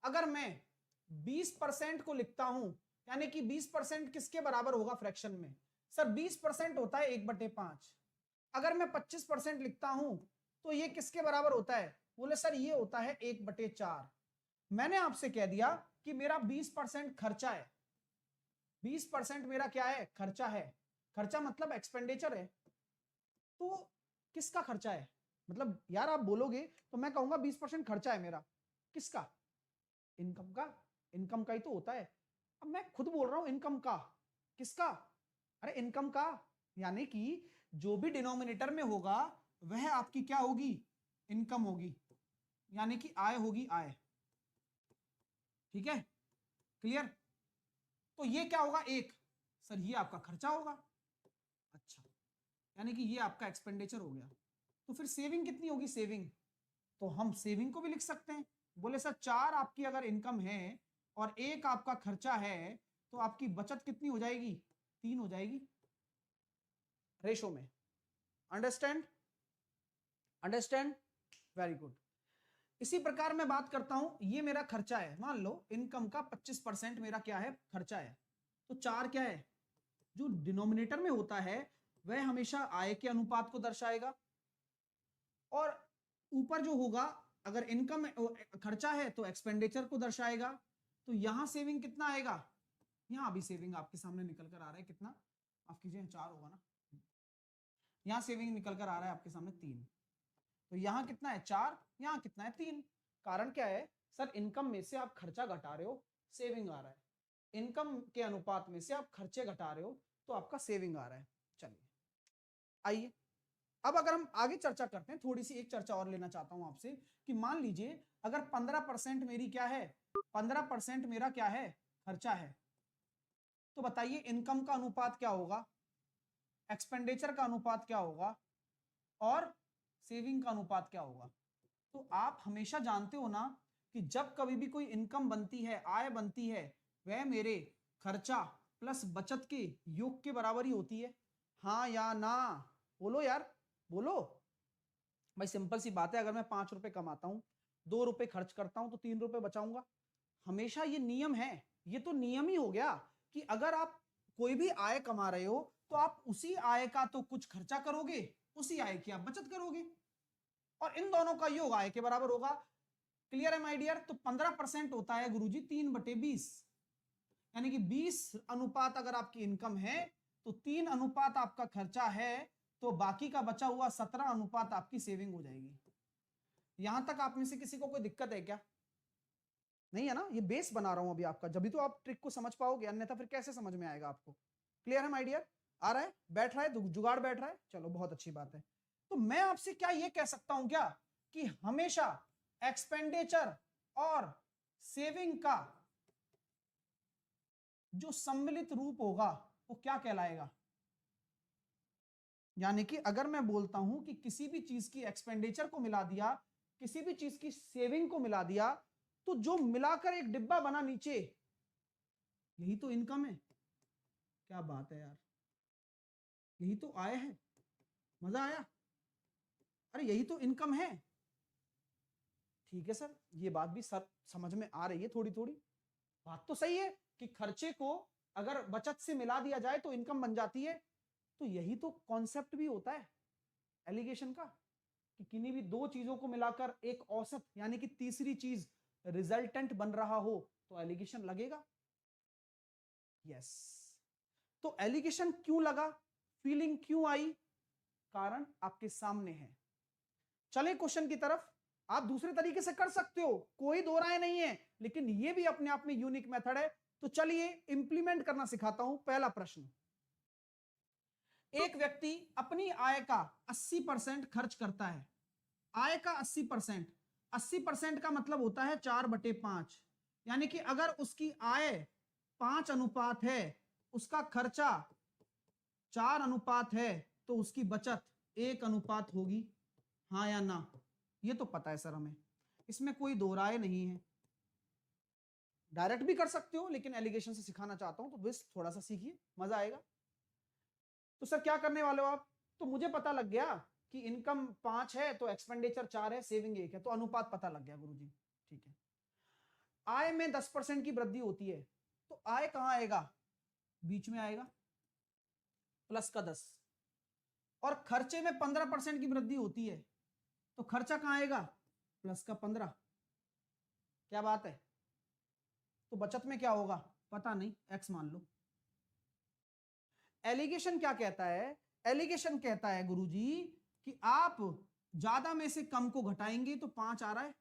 अगर मैं 20% को लिखता हूं, यानी कि 20% किसके बराबर होगा फ्रैक्शन में? सर 20% होता है 1/5। अगर मैं 25% लिखता हूं तो ये किसके बराबर होता है? बोले सर ये होता है 1/4। मैंने आपसे कह दिया कि मेरा 20% खर्चा है। 20% मेरा क्या है? खर्चा है। खर्चा मतलब एक्सपेंडिचर है। तो किसका खर्चा है? मतलब यार आप बोलोगे तो मैं कहूंगा 20% खर्चा है मेरा। किसका? इनकम का। इनकम का ही तो होता है। अब मैं खुद बोल रहा हूं इनकम का। किसका? अरे इनकम का। यानी कि जो भी डिनोमिनेटर में होगा वह आपकी क्या होगी? इनकम होगी, यानी कि आय होगी, आय। ठीक है, क्लियर? तो ये क्या होगा? एक। सर ये आपका खर्चा होगा। अच्छा, यानी कि ये आपका एक्सपेंडिचर हो गया। तो फिर सेविंग कितनी होगी? सेविंग तो हम सेविंग को भी लिख सकते हैं। बोले सर 4 आपकी अगर इनकम है और 1 आपका खर्चा है तो आपकी बचत कितनी हो जाएगी? 3 हो जाएगी रेशो में। अंडरस्टैंड? अंडरस्टैंड? Very good. इसी प्रकार मैं बात करता हूं, ये मेरा खर्चा है। मान लो इनकम का 25% मेरा क्या है? खर्चा है। तो 4 क्या है? जो डिनोमिनेटर में होता है वह हमेशा आय के अनुपात को दर्शाएगा, और ऊपर जो होगा अगर इनकम खर्चा है तो एक्सपेंडिचर को दर्शाएगा। तो यहां सेविंग कितना आएगा? यहां भी सेविंग आपके सामने निकल कर आ रहा है। कितना? माफ कीजिए, 4 होगा ना। यहां सेविंग निकल कर आ रहा है आपके सामने 3। तो यहां कितना है? 4। यहां कितना है? 3। कारण क्या है? सर इनकम में से आप खर्चा घटा रहे हो, सेविंग आ रहा है। इनकम के अनुपात में से आप खर्चे घटा रहे हो तो आपका सेविंग आ रहा है। चलिए आइए अब अगर हम आगे चर्चा करते हैं, थोड़ी सी एक चर्चा और लेना चाहता हूं आपसे कि मान लीजिए अगर 15% मेरी क्या है? 15% मेरा क्या है? खर्चा है। तो बताइए इनकम का अनुपात क्या होगा, एक्सपेंडिचर का अनुपात क्या होगा, और सेविंग का अनुपात क्या होगा? तो आप हमेशा जानते हो ना कि जब कभी भी कोई इनकम बनती है, आय बनती है, वह मेरे खर्चा प्लस बचत के योग के बराबर ही होती है। हाँ या ना? बोलो यार, बोलो भाई। सिंपल सी बात है, अगर मैं 5 रुपए कमाता हूं, 2 रुपए खर्च करता हूं तो 3 रुपए बचाऊंगा। हमेशा ये नियम है। ये तो नियम ही हो गया कि अगर आप कोई भी आय कमा रहे हो तो आप उसी आय का तो कुछ खर्चा करोगे, उसी आय की आप बचत करोगे, और इन दोनों का योग आय के बराबर होगा। क्लियर है माय डियर? तो 15% होता है गुरुजी 3/20, यानी कि 20 अनुपात अगर आपकी इनकम है तो 3 अनुपात आपका खर्चा है, तो बाकी का बचा हुआ 17 अनुपात आपकी सेविंग हो जाएगी। यहां तक आप में से किसी को कोई दिक्कत है क्या? नहीं है ना? ये बेस बना रहा हूं अभी आपका, जब भी तो आप ट्रिक को समझ पाओगे, अन्यथा फिर कैसे समझ में आएगा आपको? क्लियर है माय डियर? आ रहा है? बैठ रहा है? जुगाड़ बैठ रहा है? चलो बहुत अच्छी बात है। तो मैं आपसे क्या ये कह सकता हूं क्या कि हमेशा एक्सपेंडिचर और सेविंग का जो सम्मिलित रूप होगा वो क्या कहलाएगा? यानी कि अगर मैं बोलता हूं कि किसी भी चीज की एक्सपेंडिचर को मिला दिया, किसी भी चीज की सेविंग को मिला दिया, तो जो मिलाकर एक डिब्बा बना नीचे, यही तो इनकम है। क्या बात है यार, यही तो आय है। मजा आया? अरे यही तो इनकम है। ठीक है सर, ये बात भी सर समझ में आ रही है थोड़ी थोड़ी। बात तो सही है कि खर्चे को अगर बचत से मिला दिया जाए तो इनकम बन जाती है। तो यही तो कॉन्सेप्ट भी होता है एलिगेशन का, कि किन्हीं भी दो चीजों को मिलाकर एक औसत यानी कि तीसरी चीज रिजल्टेंट बन रहा हो तो एलिगेशन लगेगा। यस। तो एलिगेशन क्यों लगा, फीलिंग क्यों आई? कारण आपके सामने है। चले क्वेश्चन की तरफ। आप दूसरे तरीके से कर सकते हो, कोई दो राय नहीं है, लेकिन यह भी अपने आप में यूनिक मेथड है। तो चलिए इंप्लीमेंट करना सिखाता हूं। पहला प्रश्न, एक व्यक्ति अपनी आय का 80% खर्च करता है। आय का 80%, 80% का मतलब होता है 4/5, यानी कि अगर उसकी आय 5 अनुपात है, उसका खर्चा 4 अनुपात है, तो उसकी बचत 1 अनुपात होगी। हाँ या ना? ये तो पता है सर हमें, इसमें कोई दो राय नहीं है। डायरेक्ट भी कर सकते हो, लेकिन एलिगेशन से सिखाना चाहता हूं तो बस थोड़ा सा सीखिए, मजा आएगा। तो सर क्या करने वाले हो आप? तो मुझे पता लग गया कि इनकम 5 है तो एक्सपेंडिचर 4 है, सेविंग 1 है, तो अनुपात पता लग गया गुरुजी। ठीक है, आय में 10% की वृद्धि होती है तो आय कहां आएगा, बीच में आएगा, प्लस का 10। और खर्चे में 15% की वृद्धि होती है तो खर्चा कहां आएगा, प्लस का 15। क्या बात है। तो बचत में क्या होगा पता नहीं, एक्स मान लो। एलिगेशन क्या कहता है, एलिगेशन कहता है गुरुजी कि आप ज्यादा में से कम को घटाएंगे तो 5 आ रहा है,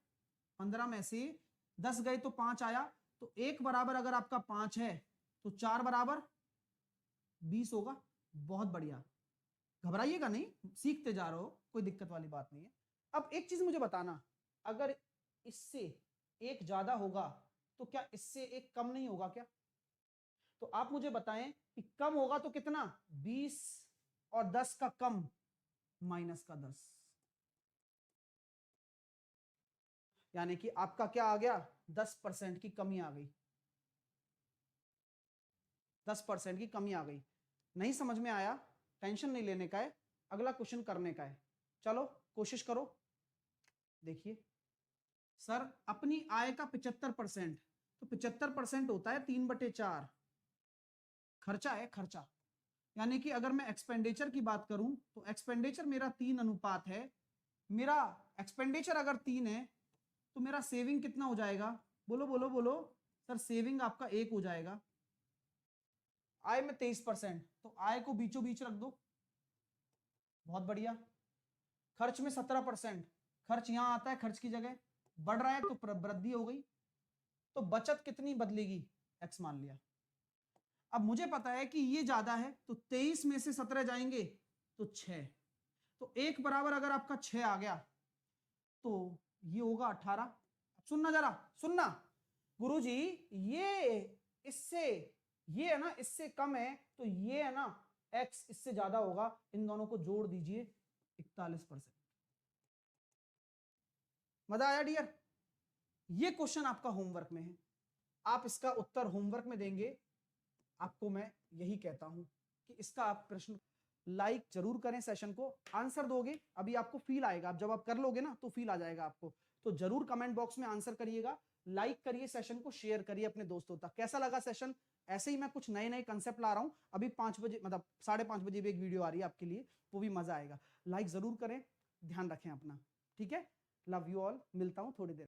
15 में से 10 गए तो 5 आया, तो 1 बराबर अगर आपका 5 है तो 4 बराबर 20 होगा। बहुत बढ़िया, घबराइएगा नहीं, सीखते जा रहे हो, कोई दिक्कत वाली बात नहीं है। अब एक चीज मुझे बताना, अगर इससे एक ज्यादा होगा तो क्या इससे एक कम नहीं होगा क्या? तो आप मुझे बताएं कि कम होगा तो कितना, 20 और 10 का कम माइनस का 10, यानी कि आपका क्या आ गया, 10% की कमी आ गई, 10% की कमी आ गई। नहीं समझ में आया, टेंशन नहीं लेने का है, अगला क्वेश्चन करने का है। चलो कोशिश करो। देखिए सर अपनी आय का 75%, तो 75% होता है 3/4, खर्चा है खर्चा। यानी कि अगर मैं एक्सपेंडिचर की बात करूं तो एक्सपेंडिचर मेरा 3 अनुपात है। मेरा एक्सपेंडिचर अगर 3 है तो मेरा सेविंग कितना हो जाएगा, बोलो बोलो बोलो। सर सेविंग आपका 1 हो जाएगा। आय में 23%, तो आय को बीचों बीच रख दो, बहुत बढ़िया। खर्च में 17%, खर्च यहां आता है, खर्च की जगह बढ़ रहा है तो वृद्धि हो गई। तो बचत कितनी बदलेगी, एक्स मान लिया। अब मुझे पता है कि ये ज्यादा है तो 23 में से 17 जाएंगे तो 6, तो 1 बराबर अगर आपका 6 आ गया तो ये होगा 18। सुनना जरा सुनना गुरुजी, ये इससे ये है ना इससे कम है तो ये है ना x इससे ज्यादा होगा, इन दोनों को जोड़ दीजिए 41%। मजा आया डियर? ये क्वेश्चन आपका होमवर्क में है, आप इसका उत्तर होमवर्क में देंगे। आपको मैं यही कहता हूं कि इसका आप प्रश्न लाइक जरूर करें, सेशन को आंसर दोगे अभी आपको फील आएगा, जब आप कर लोगे ना तो फील आ जाएगा आपको। तो जरूर कमेंट बॉक्स में आंसर करिएगा, लाइक करिए, सेशन को शेयर करिए अपने दोस्तों तक। कैसा लगा सेशन? ऐसे ही मैं कुछ नए नए कंसेप्ट ला रहा हूं। अभी 5 बजे मतलब 5:30 बजे भी एक वीडियो आ रही है आपके लिए, वो भी मजा आएगा। लाइक जरूर करें, ध्यान रखें अपना, ठीक है। लव यू ऑल, मिलता हूं थोड़ी देर।